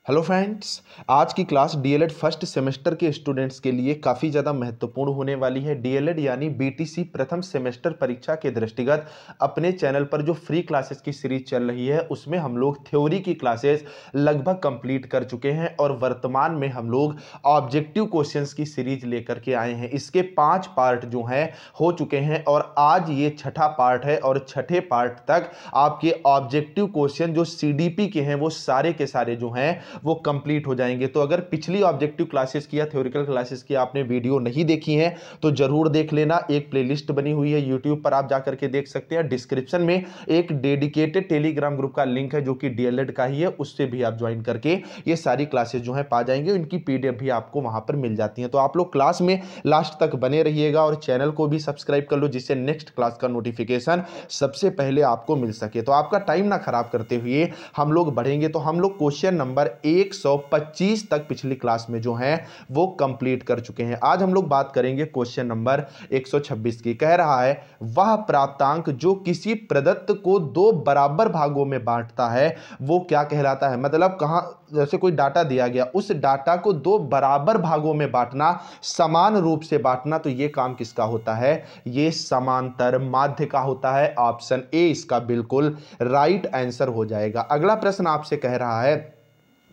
Hello friends, आज की class DElEd first semester के स्टूडेंट्स के लिए काफ़ी ज़्यादा महत्वपूर्ण होने वाली है। डीएलएड यानी बीटीसी प्रथम सेमेस्टर परीक्षा के दृष्टिगत अपने चैनल पर जो फ्री क्लासेस की सीरीज चल रही है उसमें हम लोग थ्योरी की क्लासेस लगभग कंप्लीट कर चुके हैं और वर्तमान में हम लोग ऑब्जेक्टिव क्वेश्चंस की सीरीज लेकर के आए हैं। इसके 5 पार्ट जो हैं हो चुके हैं और आज ये छठा पार्ट है और छठे पार्ट तक आपके ऑब्जेक्टिव क्वेश्चन जो सीडीपी के हैं वो सारे के सारे जो हैं वो कंप्लीट हो जाएंगे। तो अगर पिछली ऑब्जेक्टिव क्लासेस की या थ्योरिकल क्लासेस की आपने वीडियो नहीं देखी है तो जरूर देख लेना। एक प्लेलिस्ट बनी हुई है यूट्यूब पर, आप जाकर के देख सकते हैं। डिस्क्रिप्शन में एक डेडिकेटेड टेलीग्राम ग्रुप का लिंक है जो कि डीएलएड का ही है, उससे भी आप ज्वाइन करके ये सारी क्लासेस जो है पा जाएंगे। इनकी पीडीएफ भी आपको वहां पर मिल जाती है। तो आप लोग क्लास में लास्ट तक बने रहिएगा और चैनल को भी सब्सक्राइब कर लो जिससे नेक्स्ट क्लास का नोटिफिकेशन सबसे पहले आपको मिल सके। तो आपका टाइम ना खराब करते हुए हम लोग बढ़ेंगे। तो हम लोग क्वेश्चन नंबर 125 तक पिछली क्लास में जो है वो कंप्लीट कर चुके हैं। आज हम लोग बात करेंगे क्वेश्चन नंबर 126 की। कह रहा है वह प्राप्तांक जो किसी प्रदत्त को दो बराबर भागों में बांटता है वो क्या कहलाता है। मतलब कहां जैसे कोई डाटा दिया गया, उस डाटा को दो बराबर भागों में बांटना, समान रूप से बांटना, तो ये काम किसका होता है? ये समांतर माध्य का होता है। ऑप्शन ए इसका बिल्कुल राइट आंसर हो जाएगा। अगला प्रश्न आपसे कह रहा है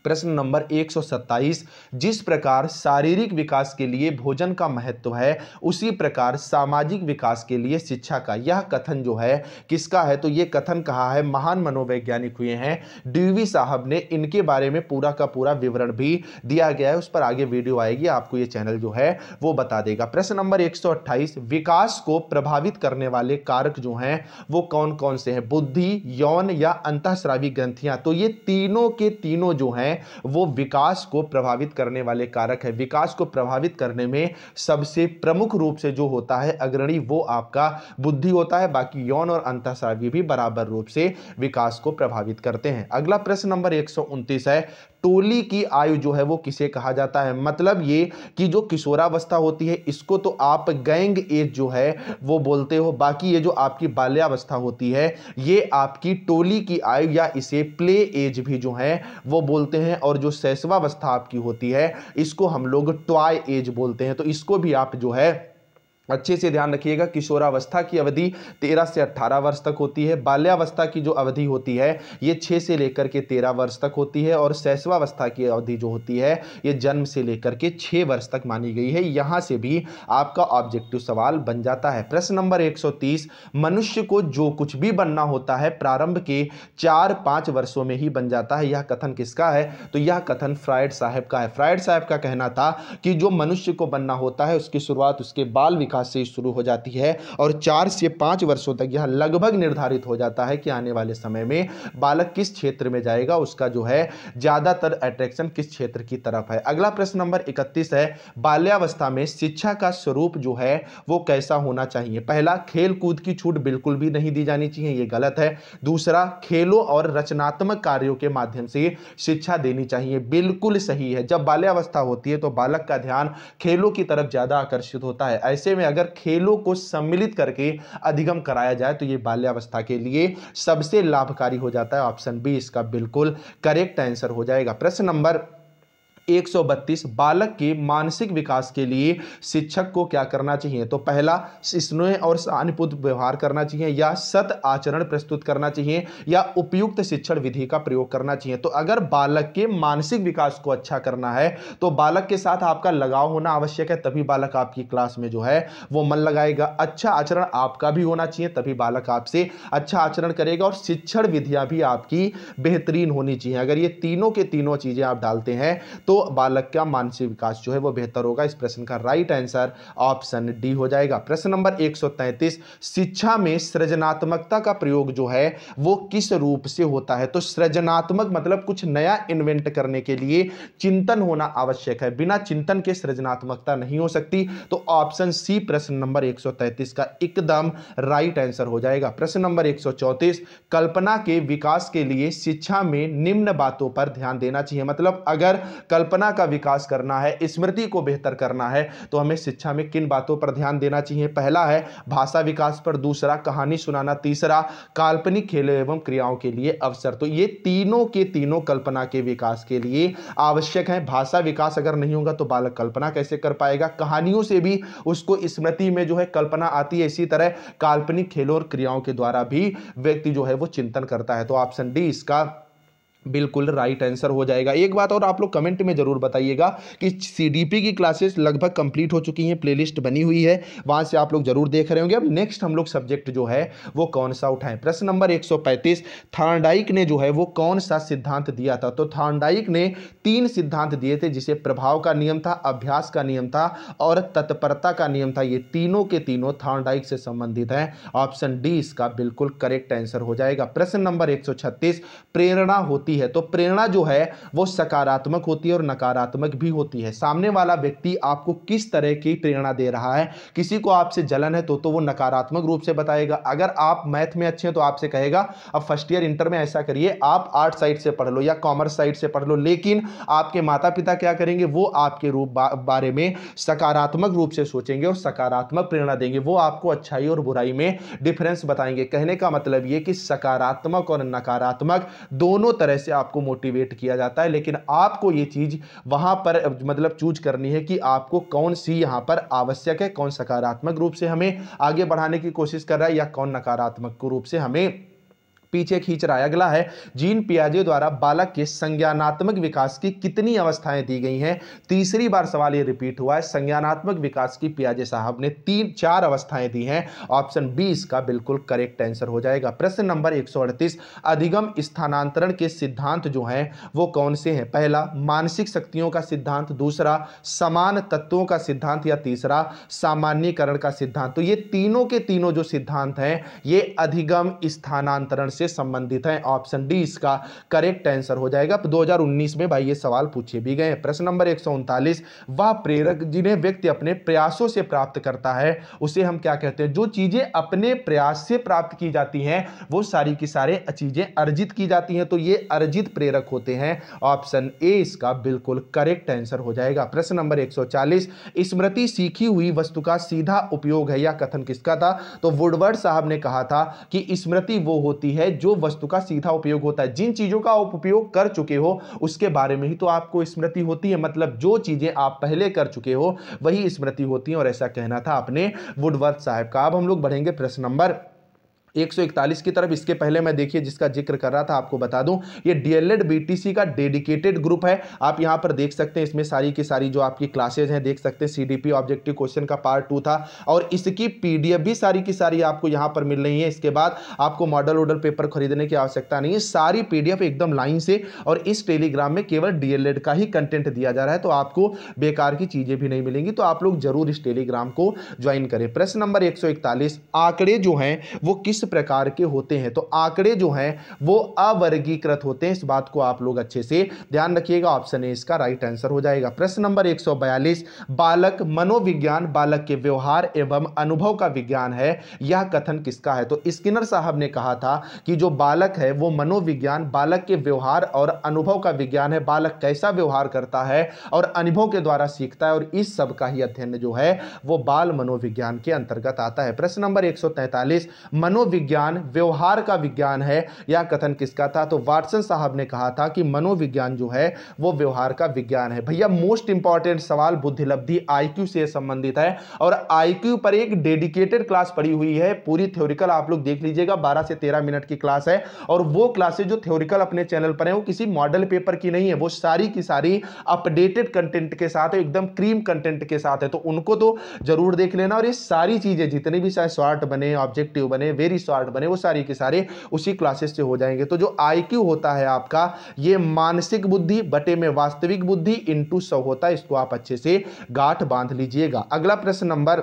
प्रश्न नंबर 127, जिस प्रकार शारीरिक विकास के लिए भोजन का महत्व है उसी प्रकार सामाजिक विकास के लिए शिक्षा का, यह कथन जो है किसका है? तो यह कथन कहा है महान मनोवैज्ञानिक हुए हैं डीवी साहब ने। इनके बारे में पूरा का पूरा विवरण भी दिया गया है, उस पर आगे वीडियो आएगी, आपको यह चैनल जो है वो बता देगा। प्रश्न नंबर 128, विकास को प्रभावित करने वाले कारक जो हैं वो कौन कौन से हैं? बुद्धि, यौन या अंतःस्रावी ग्रंथियां। तो ये तीनों के तीनों जो हैं वो विकास को प्रभावित करने वाले कारक है। विकास को प्रभावित करने में सबसे प्रमुख रूप से जो होता है अग्रणी वो आपका बुद्धि होता है। बाकी यौन और अंतःस्रावी भी बराबर रूप से विकास को प्रभावित करते हैं। अगला प्रश्न नंबर 129 है, टोली की आयु जो है वो किसे कहा जाता है? मतलब ये कि जो किशोरावस्था होती है इसको तो आप गैंग एज जो है वो बोलते हो। बाकी ये जो आपकी बाल्यावस्था होती है ये आपकी टोली की आयु या इसे प्ले एज भी जो है वो बोलते हैं। और जो शैशवावस्था आपकी होती है इसको हम लोग टॉय एज बोलते हैं। तो इसको भी आप जो है अच्छे से ध्यान रखिएगा। किशोरावस्था की अवधि 13 से 18 वर्ष तक होती है। बाल्यावस्था की जो अवधि होती है ये 6 से लेकर के 13 वर्ष तक होती है। और शैशवावस्था की अवधि जो होती है ये जन्म से लेकर के 6 वर्ष तक मानी गई है। यहां से भी आपका ऑब्जेक्टिव सवाल बन जाता है। प्रश्न नंबर 130, मनुष्य को जो कुछ भी बनना होता है प्रारंभ के 4-5 वर्षों में ही बन जाता है। यह कथन किसका है? तो यह कथन फ्रायड साहब का है। फ्रायड साहब का कहना था कि जो मनुष्य को बनना होता है उसकी शुरुआत उसके बाल विकास से शुरू हो जाती है और 4 से 5 वर्षों तक यह लगभग निर्धारित हो जाता है कि आने वाले समय में बालक किस क्षेत्र में जाएगा, उसका जो है ज्यादातर अट्रैक्शन किस क्षेत्र की तरफ है। अगला प्रश्न नंबर 31 है, बाल्यावस्था में शिक्षा का स्वरूप जो है वो कैसा होना चाहिए? पहला, खेल कूद की छूट बिल्कुल भी नहीं दी जानी चाहिए, ये गलत है। दूसरा, खेलों और रचनात्मक कार्यों के माध्यम से शिक्षा देनी चाहिए, बिल्कुल सही है। जब बाल्यावस्था होती है तो बालक का ध्यान खेलों की तरफ ज्यादा आकर्षित होता है। ऐसे में अगर खेलों को सम्मिलित करके अधिगम कराया जाए तो ये बाल्यावस्था के लिए सबसे लाभकारी हो जाता है। ऑप्शन बी इसका बिल्कुल करेक्ट आंसर हो जाएगा। प्रश्न नंबर 132, बालक के मानसिक विकास के लिए शिक्षक को क्या करना चाहिए? तो पहला, स्नेह और सहानुभूति व्यवहार करना चाहिए या सत आचरण प्रस्तुत करना चाहिए या उपयुक्त शिक्षण विधि का प्रयोग करना चाहिए। तो अगर बालक के मानसिक विकास को अच्छा करना है तो बालक के साथ आपका लगाव होना आवश्यक है, तभी बालक आपकी क्लास में जो है वो मन लगाएगा। अच्छा आचरण आपका भी होना चाहिए, तभी बालक आपसे अच्छा आचरण करेगा। और शिक्षण विधियां भी आपकी बेहतरीन होनी चाहिए। अगर ये तीनों के तीनों चीजें आप डालते हैं तो बालक का मानसिक विकास जो है वो बेहतर होगा। इस प्रश्न का राइट आंसर ऑप्शन डी हो जाएगा। प्रश्न नंबर 133, शिक्षा में सृजनात्मकता का प्रयोग जो है वो किस रूप से होता है? तो सृजनात्मक मतलब कुछ नया इन्वेंट करने के लिए चिंतन होना आवश्यक है, बिना चिंतन के सृजनात्मकता नहीं हो सकती। तो ऑप्शन सी प्रश्न नंबर 133 का एकदम राइट आंसर हो जाएगा। प्रश्न नंबर 134, कल्पना के विकास के लिए शिक्षा में निम्न बातों पर ध्यान देना चाहिए। मतलब अगर कल्पना का विकास करना है, स्मृति को बेहतर करना है, तो हमें शिक्षा में किन बातों पर ध्यान देना चाहिए? पहला है भाषा विकास पर, दूसरा कहानी सुनाना, तीसरा काल्पनिक खेलों एवं क्रियाओं के लिए अवसर। तो ये तीनों के तीनों कल्पना के विकास के लिए आवश्यक है। भाषा विकास अगर नहीं होगा तो बालक कल्पना कैसे कर पाएगा? कहानियों से भी उसको स्मृति में जो है कल्पना आती है, इसी तरह काल्पनिक खेलों और क्रियाओं के द्वारा भी व्यक्ति जो है वो चिंतन करता है। तो ऑप्शन डी इसका बिल्कुल राइट आंसर हो जाएगा। एक बात और आप लोग कमेंट में जरूर बताइएगा कि सीडीपी की क्लासेस लगभग कंप्लीट हो चुकी हैं, प्लेलिस्ट बनी हुई है, वहां से आप लोग जरूर देख रहे होंगे। अब नेक्स्ट हम लोग सब्जेक्ट जो है वो कौन सा उठाएं? प्रश्न नंबर 135, थॉर्नडाइक ने जो है वो कौन सा सिद्धांत दिया था? तो थॉर्नडाइक ने 3 सिद्धांत दिए थे, जिसे प्रभाव का नियम था, अभ्यास का नियम था और तत्परता का नियम था। ये तीनों के तीनों थॉर्नडाइक से संबंधित हैं। ऑप्शन डी इसका बिल्कुल करेक्ट आंसर हो जाएगा। प्रश्न नंबर 136, प्रेरणा होती है तो प्रेरणा जो है वो सकारात्मक होती है और नकारात्मक भी होती है। सामने वाला व्यक्ति आपको किस तरह की प्रेरणा दे रहा है? किसी को आपसे जलन है तो वो नकारात्मक रूप से बताएगा। अगर आप मैथ में अच्छे हैं तो आपसे कहेगा अब फर्स्ट ईयर इंटर में ऐसा करिए, आप आर्ट साइड से पढ़ लो या कॉमर्स साइड से पढ़ लो। लेकिन आपके माता पिता क्या करेंगे? वो आपके बारे में सकारात्मक रूप से सोचेंगे और सकारात्मक प्रेरणा देंगे। वो आपको अच्छाई और बुराई में डिफरेंस बताएंगे। कहने का मतलब ये कि सकारात्मक और नकारात्मक दोनों तरह से आपको मोटिवेट किया जाता है, लेकिन आपको ये चीज वहां पर मतलब चूज करनी है कि आपको कौन सी यहां पर आवश्यक है, कौन सकारात्मक रूप से हमें आगे बढ़ाने की कोशिश कर रहा है या कौन नकारात्मक रूप से हमें पीछे खींच रहा है। अगला है जीन पियाजे द्वारा बालक के संज्ञानात्मक विकास की कितनी अवस्थाएं दी गई हैं? तीसरी बार सवाल ये रिपीट हुआ है। संज्ञानात्मक विकास की पियाजे साहब ने 4 अवस्थाएं दी हैं। ऑप्शन बी इसका बिल्कुल करेक्ट आंसर हो जाएगा। प्रश्न नंबर 138, अधिगम स्थानांतरण के सिद्धांत जो हैं वो कौन से हैं? पहला मानसिक शक्तियों का सिद्धांत, दूसरा समान तत्वों का सिद्धांत या तीसरा सामान्यीकरण का सिद्धांत। तो ये तीनों के तीनों जो सिद्धांत हैं ये अधिगम स्थानांतरण से संबंधित है। ऑप्शन डी इसका करेक्ट आंसर हो जाएगा। 2019 में भाई ये सवाल पूछे भी गए। प्रश्न नंबर 139, वह प्रेरक जिन्हें व्यक्ति अपने प्रयासों से प्राप्त करता है उसे हम क्या कहते हैं? जो चीजें अपने प्रयास से प्राप्त की जाती हैं वो सारी की सारे चीजें अर्जित की जाती हैं, तो ये अर्जित प्रेरक होते हैं। ऑप्शन ए इसका बिल्कुल करेक्ट आंसर हो जाएगा। प्रश्न नंबर 140, स्मृति सीखी हुई वस्तु का सीधा उपयोग है, या कथन किसका था? तो वुडवर्ड साहब ने कहा था कि स्मृति वो होती है जो वस्तु का सीधा उपयोग होता है। जिन चीजों का आप उपयोग कर चुके हो उसके बारे में ही तो आपको स्मृति होती है, मतलब जो चीजें आप पहले कर चुके हो वही स्मृति होती है, और ऐसा कहना था अपने वुडवर्ड साहब का। अब हम लोग बढ़ेंगे प्रश्न नंबर 141 की तरफ। इसके पहले मैं देखिए जिसका जिक्र कर रहा था आपको बता दूं, ये डीएलएड बीटीसी का डेडिकेटेड ग्रुप है। आप यहां पर देख सकते हैं इसमें सारी की सारी जो आपकी क्लासेज हैं देख सकते हैं। सीडीपी ऑब्जेक्टिव क्वेश्चन का पार्ट 2 था और इसकी पीडीएफ भी सारी की सारी आपको यहां पर मिल रही है। इसके बाद आपको मॉडल वॉडल पेपर खरीदने की आवश्यकता नहीं है, सारी पीडीएफ एकदम लाइन से, और इस टेलीग्राम में केवल डीएलएड का ही कंटेंट दिया जा रहा है, तो आपको बेकार की चीजें भी नहीं मिलेंगी। तो आप लोग जरूर इस टेलीग्राम को ज्वाइन करें। प्रश्न नंबर 141, आंकड़े जो हैं वो किस प्रकार के होते हैं? तो आंकड़े जो हैं वो अवर्गीकृत होते हैं, इस बात को आप लोग अच्छे से ध्यान रखिएगा। ऑप्शन ए इसका राइट आंसर हो जाएगा। प्रश्न नंबर 142, बालक मनोविज्ञान बालक के व्यवहार एवं अनुभव का विज्ञान है, यह कथन किसका है? तो स्किनर साहब ने कहा था कि जो बालक है वो मनोविज्ञान बालक के व्यवहार और अनुभव का विज्ञान है। बालक कैसा व्यवहार करता है और अनुभव के द्वारा सीखता है, और इस सब का ही अध्ययन जो है वो बाल मनोविज्ञान के अंतर्गत आता है। प्रश्न नंबर 143, मनोविज्ञान व्यवहार का विज्ञान है, यह कथन किसका था? तो वाटसन साहब ने कहा था कि मनोविज्ञान जो है वो व्यवहार का विज्ञान है। भैया मोस्ट इंपॉर्टेंट सवाल बुद्धिलब्धि आईक्यू से संबंधित है, और आईक्यू पर एक डेडिकेटेड क्लास पड़ी हुई है, पूरी थ्योरिकल आप लोग देख लीजिएगा, 12 से 13 मिनट की क्लास है। और वो क्लासेस जो थ्योरिकल अपने चैनल पर है वो किसी मॉडल पेपर की नहीं है, वो सारी की सारी अपडेटेड कंटेंट के साथ है, एकदम क्रीम कंटेंट के साथ है, तो उनको तो जरूर देख लेना। और ये सारी चीजें जितनी भी चाहे शॉर्ट बने, ऑब्जेक्टिव बने, वेरी शॉर्ट बने, वो सारी के सारे उसी क्लासेस से हो जाएंगे। तो जो आईक्यू होता है आपका, ये मानसिक बुद्धि बटे में वास्तविक बुद्धि इंटू 100 होता है, इसको आप अच्छे से गांठ बांध लीजिएगा। अगला प्रश्न नंबर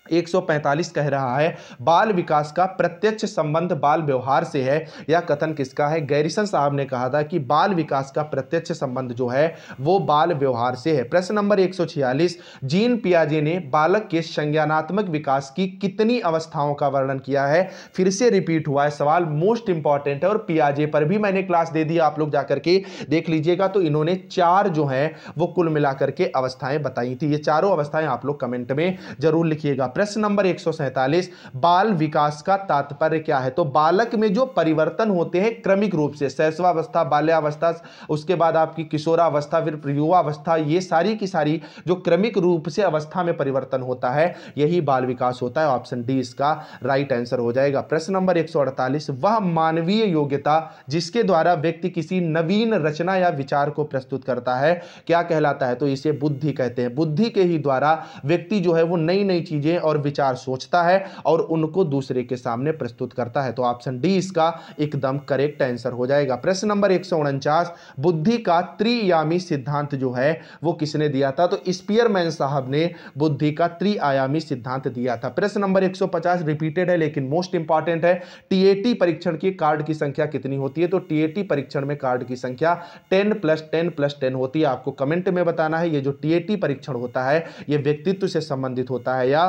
145 कह रहा है बाल विकास का प्रत्यक्ष संबंध बाल व्यवहार से है। यह कथन किसका है? गैरिसन साहब ने कहा था कि बाल विकास का प्रत्यक्ष संबंध जो है वो बाल व्यवहार से है। प्रश्न नंबर 146, जीन पियाजे ने बालक के संज्ञानात्मक विकास की कितनी अवस्थाओं का वर्णन किया है? फिर से रिपीट हुआ है सवाल, मोस्ट इंपॉर्टेंट है और पियाजे पर भी मैंने क्लास दे दी, आप लोग जाकर के देख लीजिएगा। तो इन्होंने 4 जो है वो कुल मिलाकर के अवस्थाएं बताई थी। ये चारों अवस्थाएं आप लोग कमेंट में जरूर लिखिएगा। प्रश्न नंबर 147, बाल विकास का तात्पर्य क्या है? तो बालक में जो परिवर्तन होते हैं क्रमिक रूप से, शैशवावस्था, बाल्यावस्था, उसके बाद आपकी किशोरावस्था, फिर युवावस्था, ये सारी की सारी जो क्रमिक रूप से अवस्था में परिवर्तन होता है यही बाल विकास होता है। ऑप्शन डी इसका राइट आंसर हो जाएगा। प्रश्न नंबर 148, वह मानवीय योग्यता जिसके द्वारा व्यक्ति किसी नवीन रचना या विचार को प्रस्तुत करता है क्या कहलाता है? तो इसे बुद्धि कहते हैं। बुद्धि के ही द्वारा व्यक्ति जो है वो नई नई चीजें और विचार सोचता है और उनको दूसरे के सामने प्रस्तुत करता है। तो ऑप्शन डी इसका एकदम करेक्ट आंसर हो जाएगा। प्रश्न नंबर 149, बुद्धि का त्रिआयामी सिद्धांत जो है वो किसने दिया था? तो स्पीयरमैन साहब ने बुद्धि का त्रिआयामी सिद्धांत दिया था। प्रश्न नंबर 150 रिपीटेड है लेकिन मोस्ट इंपॉर्टेंट है, टीएटी परीक्षण की कार्ड की संख्या कितनी होती है? तो टीएटी परीक्षण में कार्ड की संख्या 10 + 10 + 10 होती है। आपको कमेंट में बताना है ये जो टीएटी परीक्षण होता है ये व्यक्तित्व से संबंधित होता है या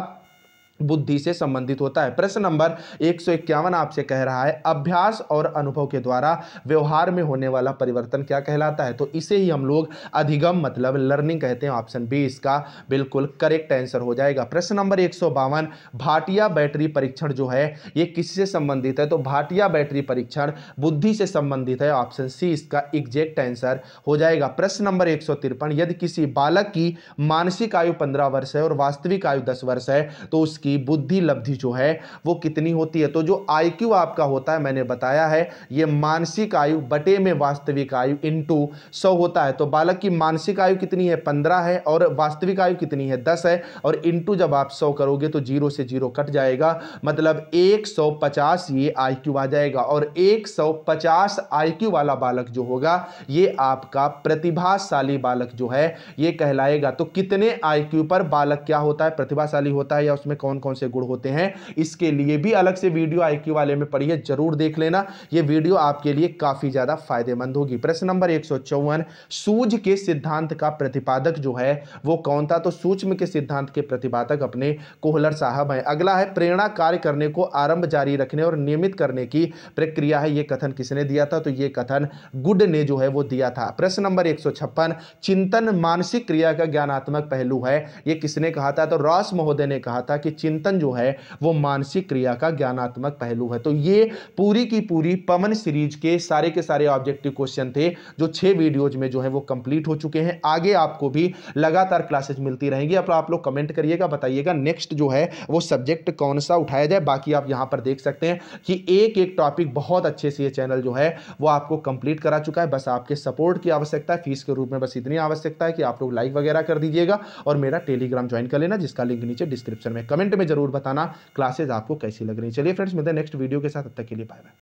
बुद्धि से संबंधित होता है। प्रश्न नंबर 151 आपसे कह रहा है अभ्यास और अनुभव के द्वारा व्यवहार में होने वाला परिवर्तन क्या कहलाता है? तो इसे ही हम लोग अधिगम मतलब लर्निंग कहते हैं। ऑप्शन बी इसका बिल्कुल करेक्ट आंसर हो जाएगा। प्रश्न नंबर 152, भाटिया बैटरी परीक्षण जो है ये किससे संबंधित है? तो भाटिया बैटरी परीक्षण बुद्धि से संबंधित है। ऑप्शन सी इसका एग्जैक्ट आंसर हो जाएगा। प्रश्न नंबर 153, यदि किसी बालक की मानसिक आयु 15 वर्ष है और वास्तविक आयु 10 वर्ष है तो उसकी की बुद्धि लब्धि जो है वो कितनी होती है? तो जो आईक्यू आपका होता है मैंने बताया है ये मानसिक आयु बटे में वास्तविक आयु इंटू 100 होता है। तो बालक की मानसिक आयु कितनी है? 15 है और वास्तविक आयु कितनी है? 10 है और इंटू जब आप 100 करोगे तो 0 से 0 कट जाएगा, मतलब 150 ये आईक्यू आ जाएगा। और 150 आईक्यू वाला बालक जो होगा ये आपका प्रतिभाशाली बालक जो है ये कहलाएगा। तो कितने आईक्यू पर बालक क्या होता है? प्रतिभाशाली होता है या उसमें कौन कौन से गुण होते हैं इसके लिए भी अलग से वीडियो आईक्यू वाले में पढ़िए, जरूर देख लेना। ये वीडियो आपके लिए काफी ज्यादा फायदेमंद होगी। प्रश्न नंबर 154, सूझ के सिद्धांत का प्रतिपादक जो है वो कौन था? तो सूक्ष्म के सिद्धांत के प्रतिपादक अपने कोहलर साहब हैं। अगला है प्रेरणा कार्य करने को आरंभ जारी रखने और नियमित करने की प्रक्रिया है, ये कथन किसने दिया था? तो ये कथन गुड ने जो है वो दिया था। प्रश्न नंबर 156, चिंतन मानसिक क्रिया का ज्ञानात्मक पहलू है, ये किसने कहा था? तो रॉस महोदय ने कहा था कि चिंतन जो है वो मानसिक क्रिया का ज्ञानात्मक पहलू है। तो ये पूरी की पूरी पमन सीरीज के सारे ऑब्जेक्टिव क्वेश्चन थे जो 6 वीडियोज में जो है वो कंप्लीट हो चुके हैं। आगे आपको भी लगातार क्लासेस मिलती रहेंगी। अब आप लोग कमेंट करिएगा, बताइएगा नेक्स्ट जो है वो सब्जेक्ट कौन सा उठाया जाए। बाकी आप यहां पर देख सकते हैं कि एक एक टॉपिक बहुत अच्छे से ये चैनल जो है वो आपको कंप्लीट करा चुका है। बस आपके सपोर्ट की आवश्यकता है, फीस के रूप में बस इतनी आवश्यकता है कि आप लोग लाइक वगैरह कर दीजिएगा और मेरा टेलीग्राम ज्वाइन कर लेना जिसका लिंक नीचे डिस्क्रिप्शन में। कमेंट में जरूर बताना क्लासेस आपको कैसी लग रही है। चलिए फ्रेंड्स, मिलते हैं नेक्स्ट वीडियो के साथ, तब तक के लिए बाय बाय।